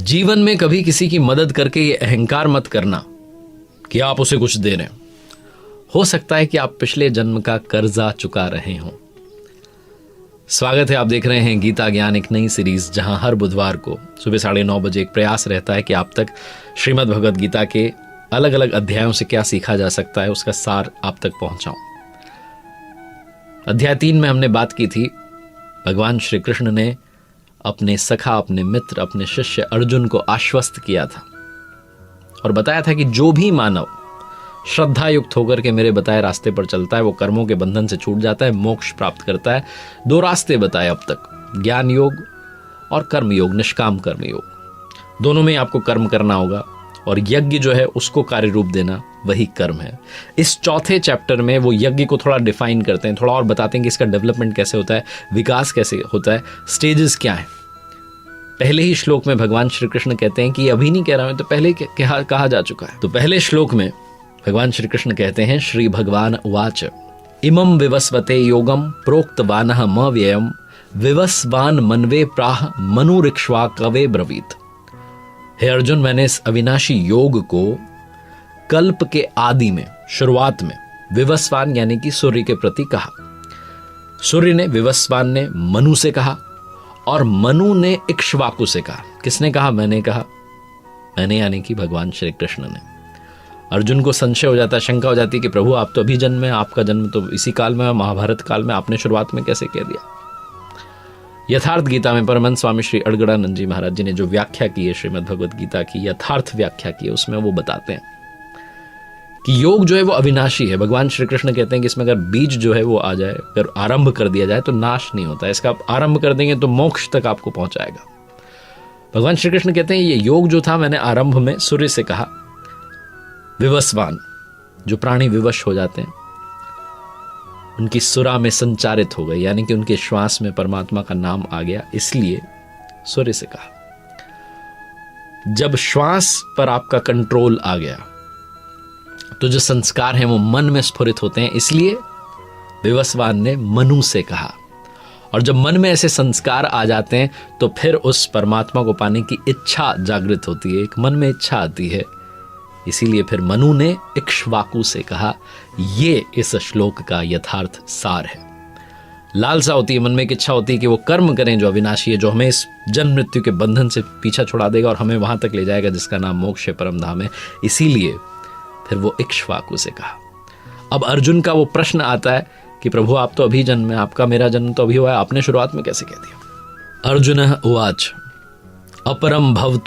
जीवन में कभी किसी की मदद करके ये अहंकार मत करना कि आप उसे कुछ दे रहे हैं। हो सकता है कि आप पिछले जन्म का कर्जा चुका रहे हों। स्वागत है, आप देख रहे हैं गीता ज्ञान, एक नई सीरीज जहां हर बुधवार को सुबह 9:30 बजे एक प्रयास रहता है कि आप तक श्रीमद् भगवद गीता के अलग अलग अध्यायों से क्या सीखा जा सकता है उसका सार आप तक पहुंचाऊं। अध्याय 3 में हमने बात की थी, भगवान श्री कृष्ण ने अपने सखा, अपने मित्र, अपने शिष्य अर्जुन को आश्वस्त किया था और बताया था कि जो भी मानव श्रद्धा युक्त होकर के मेरे बताए रास्ते पर चलता है वो कर्मों के बंधन से छूट जाता है, मोक्ष प्राप्त करता है। 2 रास्ते बताए अब तक, ज्ञान योग और कर्म योग, निष्काम कर्म योग। दोनों में आपको कर्म करना होगा और यज्ञ जो है उसको कार्य रूप देना, वही कर्म है। इस चौथे चैप्टर में वो यज्ञ को थोड़ा डिफाइन करते हैं, थोड़ा और बताते हैं कि इसका डेवलपमेंट कैसे होता है, विकास कैसे होता है, स्टेजेस क्या है। पहले ही श्लोक में भगवान श्री कृष्ण कहते हैं कि अभी नहीं कह रहा हूं, तो पहले कहा जा चुका है। तो पहले श्लोक में भगवान श्री कृष्ण कहते हैं, श्री भगवान उवाच इमं विवस्वते योगम प्रोक्तवानः म व्ययम विवस्वान मनवे प्राह मनुरिक्ष्वाकवे ब्रवीत। हे अर्जुन, मैंने इस अविनाशी योग को कल्प के आदि में, शुरुआत में विवस्वान यानी कि सूर्य के प्रति कहा। सूर्य ने, विवस्वान ने मनु से कहा और मनु ने इक्ष्वाकु से कहा। किसने कहा? मैंने कहा। मैंने यानी कि भगवान श्री कृष्ण ने। अर्जुन को संशय हो जाता है, शंका हो जाती है कि प्रभु आप तो अभी जन्म में, आपका जन्म तो इसी काल में, महाभारत काल में, आपने शुरुआत में कैसे कह दिया। यथार्थ गीता में परमहंस स्वामी श्री अड़गड़ानंद जी महाराज जी ने जो व्याख्या की है श्रीमद् भगवद गीता की, यथार्थ व्याख्या की है, उसमें वो बताते हैं कि योग जो है वो अविनाशी है। भगवान श्री कृष्ण कहते हैं कि इसमें अगर बीज जो है वो आ जाए, अगर आरंभ कर दिया जाए तो नाश नहीं होता। इसका आप आरंभ कर देंगे तो मोक्ष तक आपको पहुंचाएगा। भगवान श्री कृष्ण कहते हैं ये योग जो था, मैंने आरंभ में सूर्य से कहा। विवस्वान, जो प्राणी विवश हो जाते हैं, उनकी सुरा में संचारित हो गए, यानी कि उनके श्वास में परमात्मा का नाम आ गया, इसलिए सूर्य से कहा। जब श्वास पर आपका कंट्रोल आ गया तो जो संस्कार हैं वो मन में स्फुरित होते हैं, इसलिए विवस्वान ने मनु से कहा। और जब मन में ऐसे संस्कार आ जाते हैं तो फिर उस परमात्मा को पाने की इच्छा जागृत होती है, एक मन में इच्छा आती है, इसीलिए फिर मनु ने इक्ष्वाकु से कहा। ये इस श्लोक का यथार्थ सार है। लालसा होती है, मन में एक इच्छा होती है कि वो कर्म करें जो अविनाशी है, जो हमें इस जन्म मृत्यु के बंधन से पीछा छुड़ा देगा और हमें वहां तक ले जाएगा जिसका नाम मोक्ष है, परम धाम है। इसीलिए फिर वो इक्ष्वाकु से कहा। अब अर्जुन का वो प्रश्न आता है कि प्रभु आप तो अभी जन्म में, आपका मेरा जन्म तो अभी हुआ है, आपने शुरुआत में कैसे कह दिया। अर्जुन उवाच अपरम भवतु